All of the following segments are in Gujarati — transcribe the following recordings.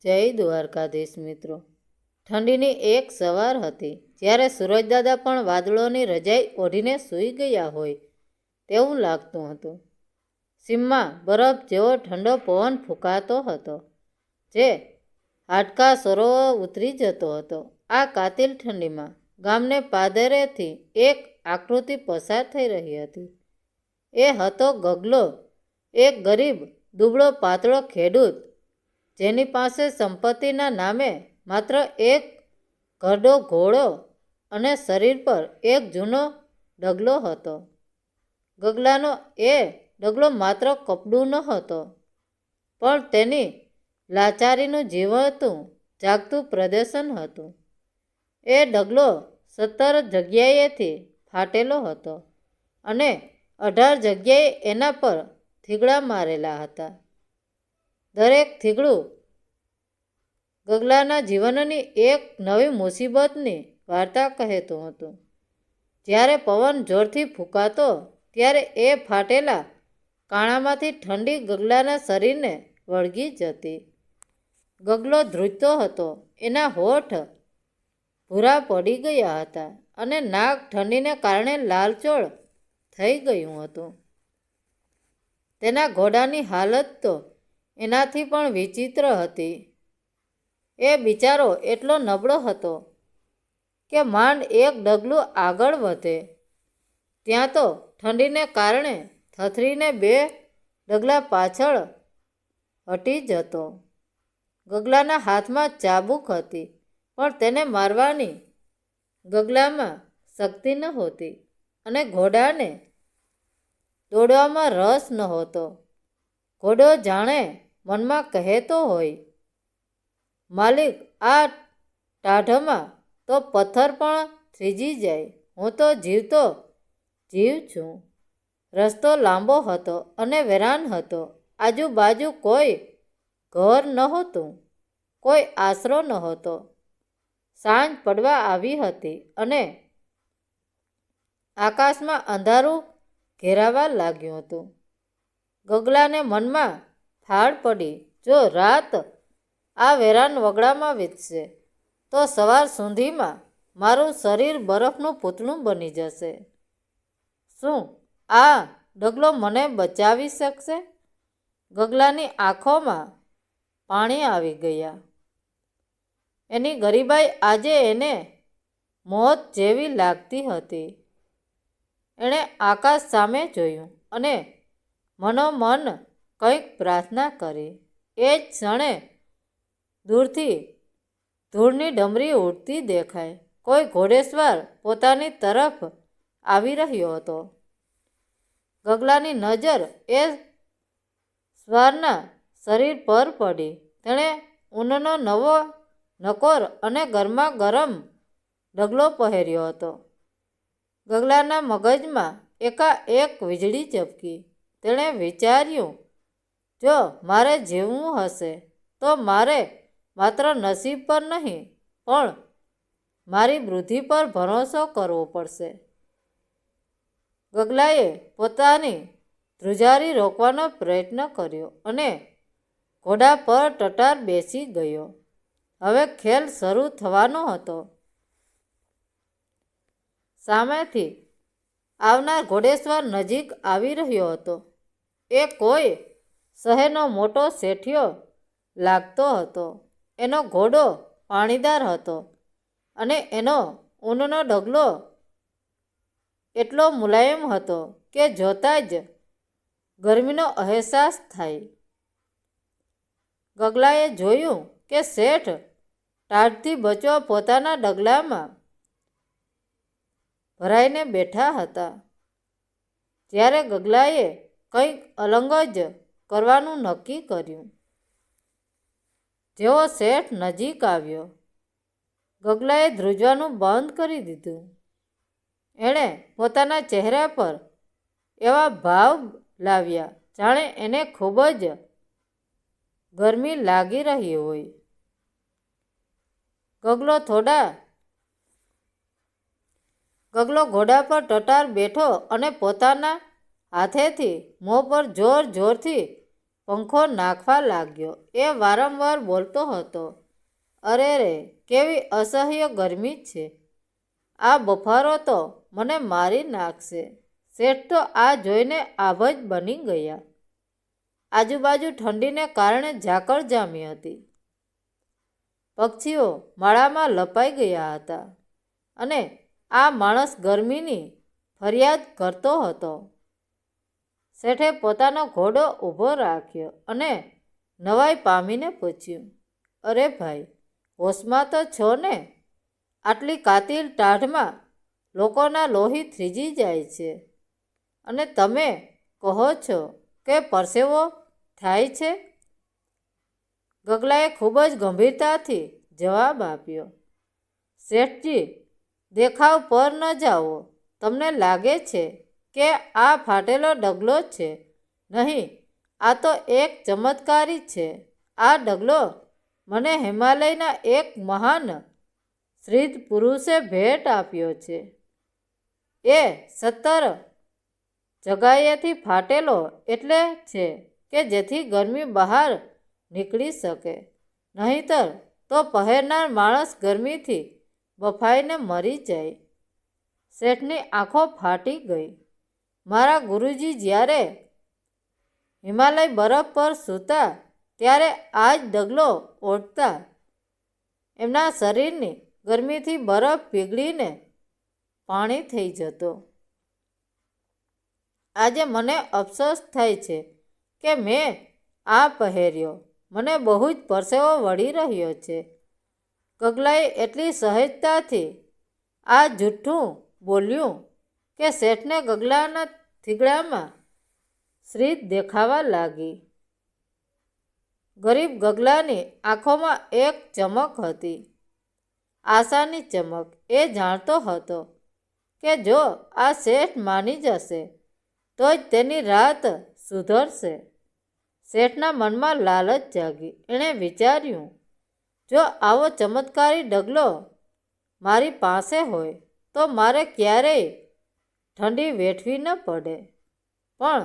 જય દ્વારકાધીશ મિત્રો. ઠંડીની એક સવાર હતી જ્યારે સૂરજદાદા પણ વાદળોની રજાઈ ઓઢીને સૂઈ ગયા હોય તેવું લાગતું હતું. સીમમાં બરફ જેવો ઠંડો પવન ફૂંકાતો હતો જે હાડકાં સરોવર ઉતરી જતો હતો. આ કાતિલ ઠંડીમાં ગામને પાદરેથી એક આકૃતિ પસાર થઈ રહી હતી. એ હતો ગગલો, એક ગરીબ દુબળો પાતળો ખેડૂત જેની પાસે સંપત્તિના નામે માત્ર એક ઘરડો ઘોડો અને શરીર પર એક જૂનો ડગલો હતો. ગગલાનો એ ડગલો માત્ર કપડું ન હતો, પણ તેની લાચારીનું જીવતું જાગતું પ્રદર્શન હતું. એ ડગલો 17 જગ્યાએથી ફાટેલો હતો અને 18 જગ્યાએ એના પર થીગડા મારેલા હતા. દરેક થીગડું ગગલાના જીવનની એક નવી મુસીબતની વાર્તા કહેતું હતું. જ્યારે પવન જોરથી ફૂંકાતો ત્યારે એ ફાટેલા કાણામાંથી ઠંડી ગગલાના શરીરને વળગી જતી. ગગલો ધ્રુજતો હતો. એના હોઠ ભૂરા પડી ગયા હતા અને નાક ઠંડીને કારણે લાલચોળ થઈ ગયું હતું. તેના ઘોડાની હાલત તો એનાથી પણ વિચિત્ર હતી. એ બિચારો એટલો નબળો હતો કે માંડ એક ડગલું આગળ વધે ત્યાં તો ઠંડીને કારણે થથરીને 2 ડગલા પાછળ હટી જતો. ગગલાના હાથમાં ચાબુક હતી, પણ તેને મારવાની ગગલામાં શક્તિ નહોતી અને ઘોડાને દોડવામાં રસ નહોતો. ઘોડો જાણે મનમાં કહેતો હોય, માલિક, આ ટાઢમાં તો પથ્થર પણ થીજી જાય. હું તો જીવતો જીવ છું. રસ્તો લાંબો હતો અને વેરાન હતો. આજુબાજુ કોઈ ઘર નહોતું, કોઈ આશરો નહોતો. સાંજ પડવા આવી હતી અને આકાશમાં અંધારું ઘેરાવા લાગ્યું હતું. ગગલાને મનમાં ફાળ પડી, જો રાત આ વેરાન વગડામાં વીતશે તો સવાર સુધીમાં મારું શરીર બરફનું પૂતળું બની જશે. શું આ ડગલો મને બચાવી શકશે? ગગલાની આંખોમાં પાણી આવી ગયા. એની ગરીબાઈ આજે એને મોત જેવી લાગતી હતી. એણે આકાશ સામે જોયું અને મનોમન કંઈક પ્રાર્થના કરી. એ જ ક્ષણે દૂરથી ધૂળની ડમરી ઉડતી દેખાઈ. કોઈ ઘોડેસવાર પોતાની તરફ આવી રહ્યો હતો. ગગલાની નજર એ સ્વારના શરીર પર પડી. તેણે ઊનનો નવો નકોર અને ગરમા ગરમ ડગલો પહેર્યો હતો. ગગલાના મગજમાં એકાએક વીજળી ઝબકી. તેણે વિચાર્યું, જો મારે જીવવું હશે તો મારે માત્ર નસીબ પર નહીં, પણ મારી બુદ્ધિ પર ભરોસો કરવો પડશે. ગગલાએ પોતાની ધ્રુજારી રોકવાનો પ્રયત્ન કર્યો અને ઘોડા પર ટટાર બેસી ગયો. હવે ખેલ શરૂ થવાનો હતો. સામેથી આવનાર ઘોડેસવાર નજીક આવી રહ્યો હતો. એ કોઈ શહેરનો મોટો શેઠિયો લાગતો હતો. એનો ઘોડો પાણીદાર હતો અને એનો ઊનનો ડગલો એટલો મુલાયમ હતો કે જોતાં જ ગરમીનો અહેસાસ થાય. ગગલાએ જોયું કે શેઠ ટાઢથી બચવા પોતાના ડગલામાં ભરાઈને બેઠા હતા. ત્યારે ગગલાએ કંઈક અલગ જ કરવાનું નક્કી કર્યું. જેવો શેઠ નજીક આવ્યો, ગગલાએ ધ્રુજવાનું બંધ કરી દીધું. એણે પોતાના ચહેરા પર એવા ભાવ લાવ્યા જાણે એને ખૂબ જ ગરમી લાગી રહી હોય. ગગલો ઘોડા પર ટટાર બેઠો અને પોતાના હાથેથી મોં પર જોર જોરથી પંખો નાખવા લાગ્યો. એ વારંવાર બોલતો હતો, અરે રે, કેવી અસહ્ય ગરમી છે. આ બફારો તો મને મારી નાખશે. શેઠ તો આ જોઈને આભ જ બની ગયા. આજુબાજુ ઠંડીને કારણે ઝાકળ જામી હતી. પક્ષીઓ માળામાં લપાઈ ગયા હતા અને આ માણસ ગરમીની ફરિયાદ કરતો હતો. શેઠે પોતાનો ઘોડો ઊભો રાખ્યો અને નવાઈ પામીને પૂછ્યું, અરે ભાઈ, હોશમાં તો છો ને? આટલી કાતિલ ટાઢમાં લોકોના લોહી થ્રીજી જાય છે અને તમે કહો છો કે પરસેવો થાય છે? ગગલાએ ખૂબ જ ગંભીરતાથી જવાબ આપ્યો, શેઠજી, દેખાવ પર ન જાઓ. તમને લાગે છે કે આ ફાટેલો ડગલો છે? નહીં, આ તો એક ચમત્કારી છે. આ ડગલો મને હિમાલયના એક મહાન સિદ્ધ પુરુષે ભેટ આપ્યો છે. એ 17 જગ્યાએથી ફાટેલો એટલે છે કે જેથી ગરમી બહાર નીકળી શકે, નહીંતર તો પહેરનાર માણસ ગરમીથી બફાઈને મરી જાય. શેઠની આંખો ફાટી ગઈ. મારા ગુરુજી જ્યારે હિમાલય બરફ પર સૂતા ત્યારે આ જ ડગલો ઓઢતા. એમના શરીરની ગરમીથી બરફ પીગળીને પાણી થઈ જતો. આજે મને અફસોસ થાય છે કે મેં આ પહેર્યો. મને બહુ જ પરસેવો વળી રહ્યો છે. ગગલાએ એટલી સહેજતાથી આ જૂઠું બોલ્યું કે શેઠને ગગલાના થીગડામાં સ્રીત દેખાવા લાગી. ગરીબ ગગલાની આંખોમાં એક ચમક હતી, આશાની ચમક. એ જાણતો હતો કે જો આ શેઠ માની જશે તો જ તેની રાત સુધરશે. શેઠના મનમાં લાલચ જાગી. એણે વિચાર્યું, જો આવો ચમત્કારી ડગલો મારી પાસે હોય તો મારે ક્યારેય ઠંડી વેઠવી ન પડે. પણ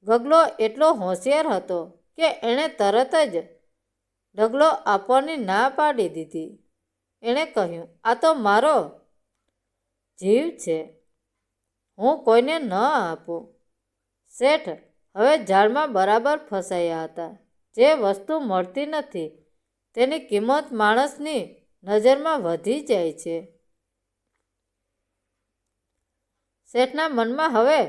ગગલો એટલો હોશિયાર હતો કે એણે તરત જ ડગલો આપવાની ના પાડી દીધી. એણે કહ્યું, આ તો મારો જીવ છે, હું કોઈને ન આપું. શેઠ હવે જાળમાં બરાબર ફસાયા હતા. જે વસ્તુ મળતી નથી તેની કિંમત માણસની નજરમાં વધી જાય છે. શેઠના મનમાં હવે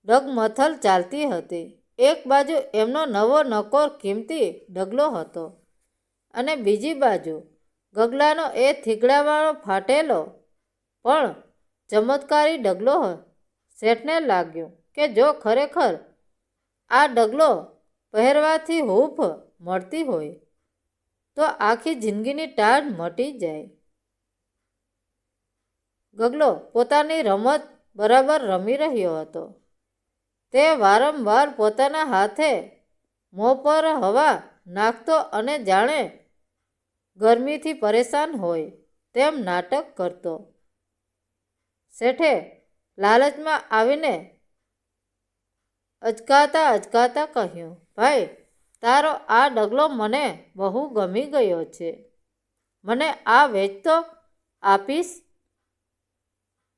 ડગમથલ ચાલતી હતી. એક બાજુ એમનો નવો નકોર કિંમતી ડગલો હતો અને બીજી બાજુ ગગલાનો એ થીગડાવાળો ફાટેલો પણ ચમત્કારી ડગલો. શેઠને લાગ્યું કે જો ખરેખર આ ડગલો પહેરવાથી હૂંફ મળતી હોય તો આખી જિંદગીની ટાઢ મટી જાય. ગગલો પોતાની રમત બરાબર રમી રહ્યો હતો. તે વારંવાર પોતાના હાથે મોં પર હવા નાખતો અને જાણે ગરમીથી પરેશાન હોય તેમ નાટક કરતો. શેઠે લાલચમાં આવીને અચકાતા કહ્યું, ભાઈ, તારો આ ડગલો મને બહુ ગમી ગયો છે. મને આ વેચતો આપીશ?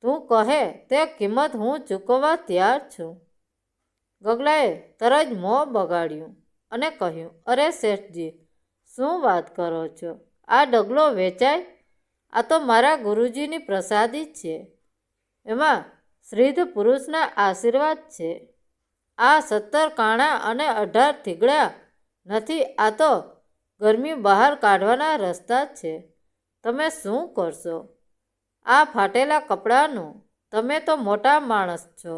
તું કહે તે કિંમત હું ચૂકવવા તૈયાર છું. ગગલાએ તરત મોં બગાડ્યું અને કહ્યું, અરે શેઠજી, શું વાત કરો છો? આ ડગલો વેચાય? આ તો મારા ગુરુજીની પ્રસાદી છે. એમાં સિદ્ધ પુરુષના આશીર્વાદ છે. આ 17 કાણા અને 18 થીગડા નથી, આ તો ગરમી બહાર કાઢવાના રસ્તા છે. તમે શું કરશો આ ફાટેલા કપડાનું? તમે તો મોટા માણસ છો,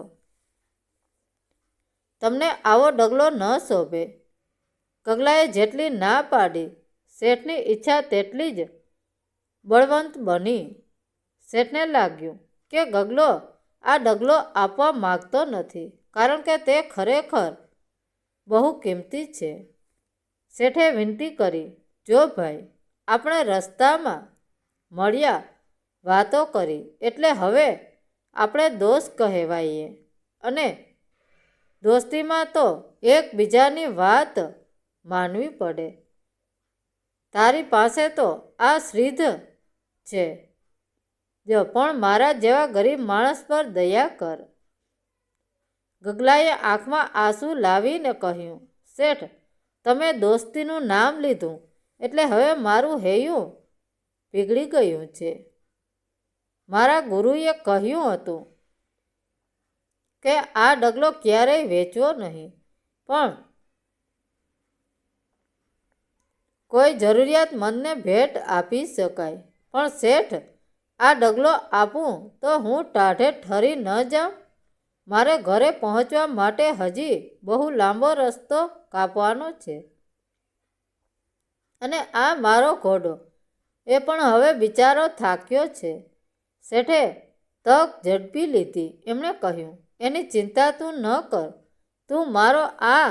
તમને આવો ડગલો ન શોભે. ગગલાએ જેટલી ના પાડી, શેઠની ઈચ્છા તેટલી જ બળવંત બની. શેઠને લાગ્યું કે ગગલો આ ડગલો આપવા માગતો નથી કારણ કે તે ખરેખર બહુ કિંમતી છે. શેઠે વિનંતી કરી, જો ભાઈ, આપણે રસ્તામાં મળ્યા, વાતો કરી એટલે હવે આપણે દોસ્ત કહેવાઈએ અને દોસ્તીમાં તો એકબીજાની વાત માનવી પડે. તારી પાસે તો આ શ્રીધ છે જો, પણ મારા જેવા ગરીબ માણસ પર દયા કર. ગગલાએ આંખમાં આંસુ લાવીને કહ્યું, શેઠ, તમે દોસ્તીનું નામ લીધું એટલે હવે મારું હૈયું પીગળી ગયું છે. મારા ગુરુએ કહ્યું હતું કે આ ડગલો ક્યારેય વેચવો નહીં, પણ કોઈ જરૂરિયાતમંદને ભેટ આપી શકાય. પણ શેઠ, આ ડગલો આપું તો હું ટાઢે ઠરી ન જાઉં? મારે ઘરે પહોંચવા માટે હજી બહુ લાંબો રસ્તો કાપવાનો છે. અને આ મારો ઘોડો એ પણ હવે બિચારો થાક્યો છે. શેઠે તક ઝડપી લીધી. એમણે કહ્યું, એની ચિંતા તું ન કર. તું મારો આ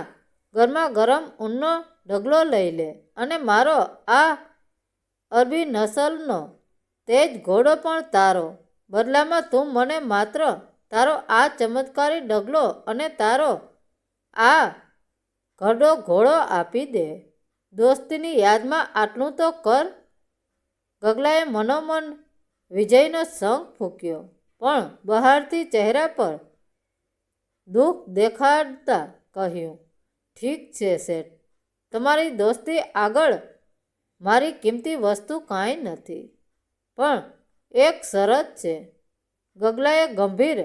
ગરમા ગરમ ઊનનો ડગલો લઈ લે અને મારો આ અરબી નસલનો તેજ ઘોડો પણ તારો. બદલામાં તું મને માત્ર તારો આ ચમત્કારી ડગલો અને તારો આ ઘરડો ઘોડો આપી દે. દોસ્તીની યાદમાં આટલું તો કર. ગગલાએ મનોમન વિજયનો શંખ ફૂંક્યો, પણ બહારથી ચહેરા પર દુઃખ દેખાડતા કહ્યું, ઠીક છે શેઠ, તમારી દોસ્તી આગળ મારી કિંમતી વસ્તુ કાંઈ નથી, પણ એક શરત છે. ગગલાએ ગંભીર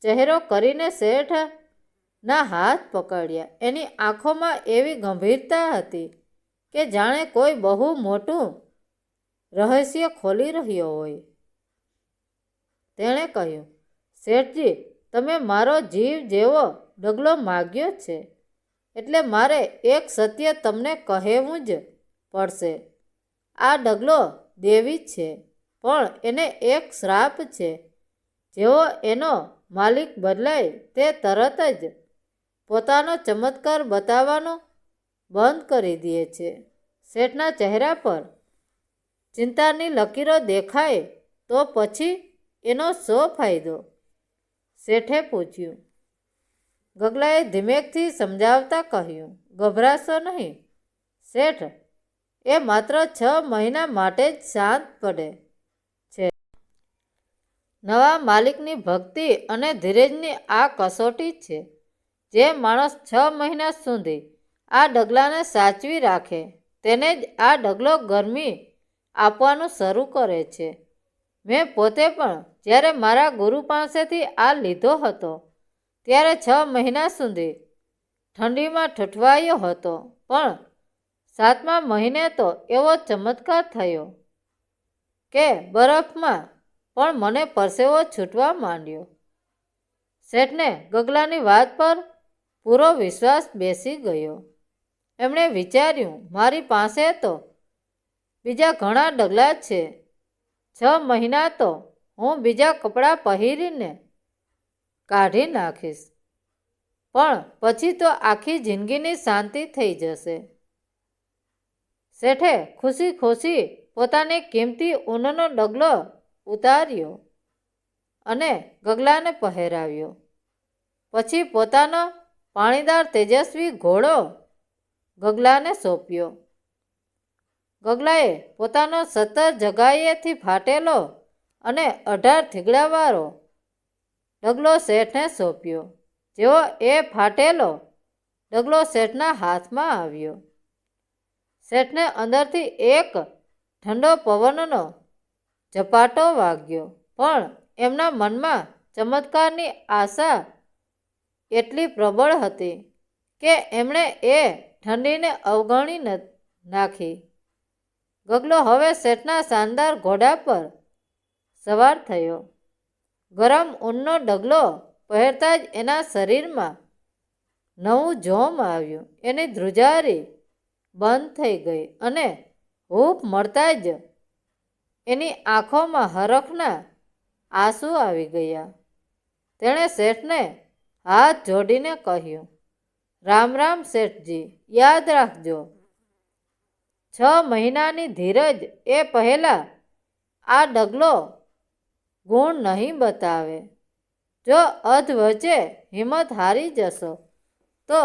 ચહેરો કરીને શેઠના હાથ પકડ્યા. એની આંખોમાં એવી ગંભીરતા હતી કે જાણે કોઈ બહુ મોટું રહસ્ય ખોલી રહ્યો હોય. તેણે કહ્યું, શેઠજી, તમે મારો જીવ જેવો ડગલો માગ્યો છે, એટલે મારે એક સત્ય તમને કહેવું જ પડશે. આ ડગલો દેવી છે, પણ એને એક શ્રાપ છે. જેવો એનો માલિક બદલાય તે તરત જ પોતાનો ચમત્કાર બતાવવાનો બંધ કરી દે છે. શેઠના ચહેરા પર ચિંતાની લકીરો દેખાય તો પછી એનો શો ફાયદો? શેઠે પૂછ્યું. ગગલાએ ધીમેકથી સમજાવતા કહ્યું, ગભરાશો નહીં શેઠ, એ માત્ર 6 મહિના માટે જ શાંત પડે છે. નવા માલિકની ભક્તિ અને ધીરજની આ કસોટી છે. જે માણસ 6 મહિના સુધી આ ડગલાને સાચવી રાખે તેને જ આ ડગલો ગરમી આપવાનું શરૂ કરે છે. મેં પોતે પણ જ્યારે મારા ગુરુ પાસેથી આ લીધો હતો ત્યારે 6 મહિના સુધી ઠંડીમાં ઠઠવાયો હતો, પણ 7મા મહિને તો એવો ચમત્કાર થયો કે બરફમાં પણ મને પરસેવો છૂટવા માંડ્યો. શેઠને ગગલાની વાત પર પૂરો વિશ્વાસ બેસી ગયો. એમણે વિચાર્યું, મારી પાસે તો બીજા ઘણા ડગલા છે. 6 મહિના તો હું બીજા કપડાં પહેરીને કાઢી નાખીશ, પણ પછી તો આખી જિંદગીની શાંતિ થઈ જશે. શેઠે ખુશી ખુશી પોતાની કિંમતી ઊનનો ડગલો ઉતાર્યો અને ગગલાને પહેરાવ્યો. પછી પોતાનો પાણીદાર તેજસ્વી ઘોડો ગગલાને સોંપ્યો. ગગલાએ પોતાનો 17 જગાયેથી ફાટેલો અને 18 થીગડાવાળો ડગલો શેઠને સોંપ્યો. જેવો એ ફાટેલો ડગલો શેઠના હાથમાં આવ્યો, શેઠને અંદરથી એક ઠંડો પવનનો ઝપાટો વાગ્યો. પણ એમના મનમાં ચમત્કારની આશા એટલી પ્રબળ હતી કે એમણે એ ઠંડીને અવગણી નાખી. ગગલો હવે શેઠના શાનદાર ઘોડા પર સવાર થયો. ગરમ ઊનનો ડગલો પહેરતા જ એના શરીરમાં નવું જોમ આવ્યું. એની ધ્રુજારી બંધ થઈ ગઈ અને હૂંફ મળતા જ એની આંખોમાં હરખના આંસુ આવી ગયા. તેણે શેઠને હાથ જોડીને કહ્યું, રામ રામ શેઠજી, યાદ રાખજો 6 મહિનાની ધીરજ એ પહેલાં આ ડગલો ગુણ નહીં બતાવે. જો અધ વચ્ચે હિંમત હારી જશો તો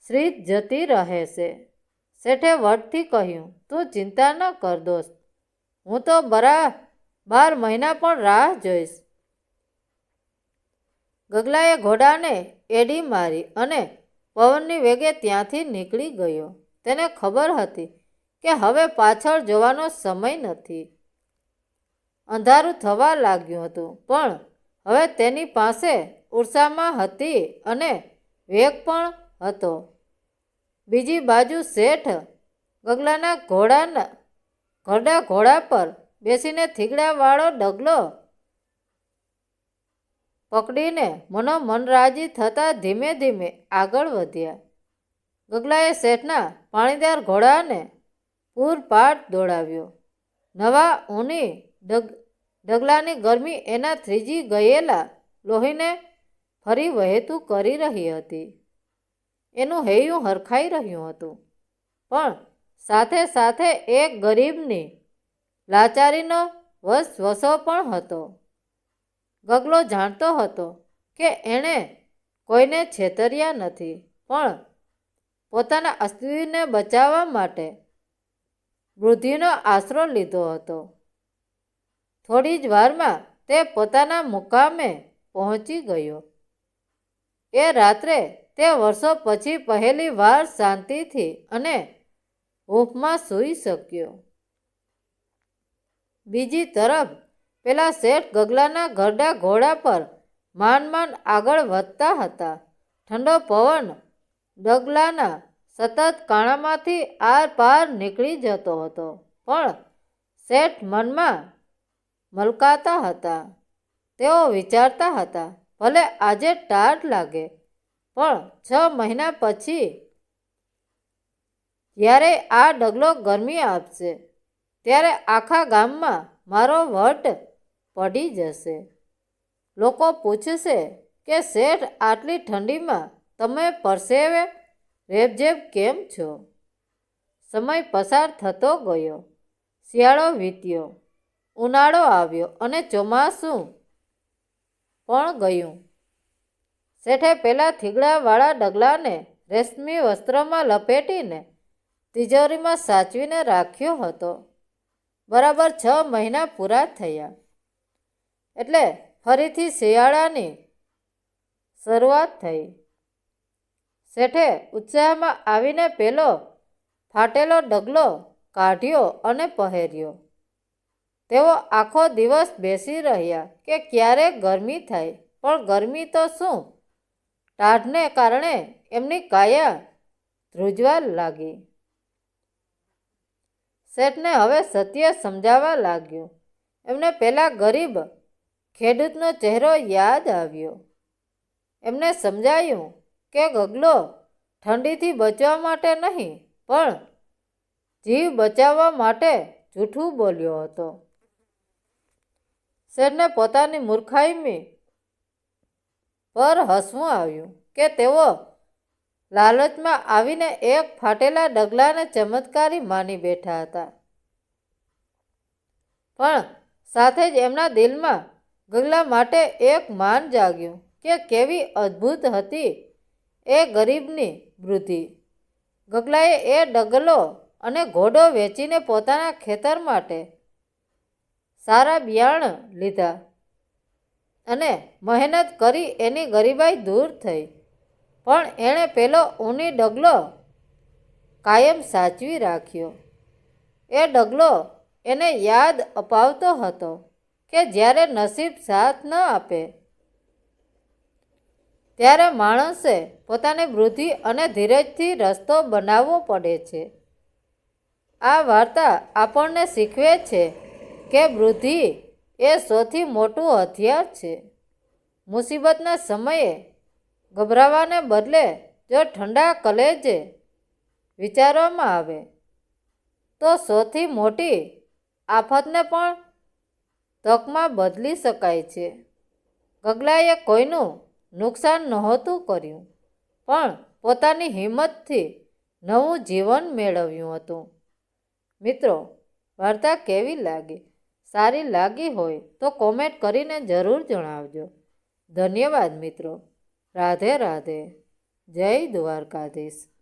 શ્રીત જતી રહેશે. શેઠે વટથી કહ્યું, તું ચિંતા ન કર દોસ્ત, હું તો 12 મહિના પણ રાહ જોઈશ. ગગલાએ ઘોડાને એડી મારી અને પવનની વેગે ત્યાંથી નીકળી ગયો. તેને ખબર હતી કે હવે પાછળ જોવાનો સમય નથી. અંધારું થવા લાગ્યું હતું, પણ હવે તેની પાસે ઉર્સામાં હતી અને વેગ પણ હતો. બીજી બાજુ શેઠ ગગલાના ઘરડા ઘોડા પર બેસીને થીગડાવાળો ડગલો પકડીને મનોમન રાજી થતા ધીમે ધીમે આગળ વધ્યા. ગગલાએ શેઠના પાણીદાર ઘોડાને પૂરપાટ દોડાવ્યો. નવા ઊની ડગલાની ગરમી એના થીજી ગયેલા લોહીને ફરી વહેતું કરી રહી હતી. એનું હૈયું હરખાઈ રહ્યું હતું, પણ સાથે સાથે એક ગરીબની લાચારીનો વસવસો પણ હતો. ગગલો જાણતો હતો કે એણે કોઈને છેતર્યા નથી, પણ પોતાના અસ્તિત્વને બચાવવા માટે વૃદ્ધિનો આશરો લીધો હતો. થોડી જ વારમાં તે પોતાના મુકામે પહોંચી ગયો. એ રાત્રે તે વર્ષો પછી પહેલી વાર શાંતિથી અને હૂંફમાં સૂઈ શક્યો. બીજી તરફ પેલા શેઠ ગગલાના ઘરડા ઘોડા પર માંડ આગળ વધતા હતા. ઠંડો પવન ડગલાના સતત કાણામાંથી આર પાર નીકળી જતો હતો, પણ શેઠ મનમાં મલકાતા હતા. તેઓ વિચારતા હતા, ભલે આજે ટાઢ લાગે, પણ 6 મહિના પછી જ્યારે આ ડગલો ગરમી આપશે, ત્યારે આખા ગામમાં મારો વટ પડી જશે. લોકો પૂછશે કે શેઠ આટલી ઠંડીમાં તમે પરસેવે રેબઝેબ કેમ છો? સમય પસાર થતો ગયો. શિયાળો વીત્યો, ઉનાળો આવ્યો અને ચોમાસું પણ ગયું. શેઠે પેલા થીગડાવાળા ડગલાને રેશમી વસ્ત્રમાં લપેટીને તિજોરીમાં સાચવીને રાખ્યો હતો. બરાબર 6 મહિના પૂરા થયા એટલે ફરીથી શિયાળાની શરૂઆત થઈ. શેઠે ઉત્સાહમાં આવીને પેલો ફાટેલો ડગલો કાઢ્યો અને પહેર્યો. તેઓ આખો દિવસ બેસી રહ્યા કે ક્યારે ગરમી થાય, પણ ગરમી તો શું, ટાઢને કારણે એમની કાયા ધ્રુજવા લાગી. શેઠને હવે સત્ય સમજાવા લાગ્યું. એમને પેલા ગરીબ ખેડૂતનો ચહેરો યાદ આવ્યો. એમને સમજાયું કે ગગલો ઠંડીથી બચવા માટે નહીં, પણ જીવ બચાવવા માટે જૂઠું બોલ્યો હતો. શેઠને પોતાની મૂર્ખામી પર હસવું આવ્યું કે તેઓ લાલચમાં આવીને એક ફાટેલા ડગલાને ચમત્કારી માની બેઠા હતા. પણ સાથે જ એમના દિલમાં ગગલા માટે એક માન જાગ્યું કે કેવી અદ્ભુત હતી એ ગરીબની બુદ્ધિ. ગગલાએ એ ડગલો અને ઘોડો વેચીને પોતાના ખેતર માટે સારા બિયારણ લીધા અને મહેનત કરી એની ગરીબાઈ દૂર થઈ. પણ એણે પેલો ઊની ડગલો કાયમ સાચવી રાખ્યો. એ ડગલો એને યાદ અપાવતો હતો કે જ્યારે નસીબ સાથ ન આપે, ત્યારે માણસે પોતાની બુદ્ધિ અને ધીરજથી રસ્તો બનાવવો પડે છે. આ વાર્તા આપણને શીખવે છે કે બુદ્ધિ એ સૌથી મોટું હથિયાર છે. મુસીબતના સમયે ગભરાવાને બદલે જો ઠંડા કલેજે વિચારવામાં આવે તો સૌથી મોટી આફતને પણ તકમાં બદલી શકાય છે. ગગલાએ કોઈનું નુકસાન નહોતું કર્યું, પણ પોતાની હિંમતથી નવું જીવન મેળવ્યું હતું. મિત્રો, વાર્તા કેવી લાગી? સારી લાગી હોય તો કોમેન્ટ કરીને જરૂર જણાવજો. ધન્યવાદ મિત્રો. રાધે રાધે. જય દ્વારકાધીશ.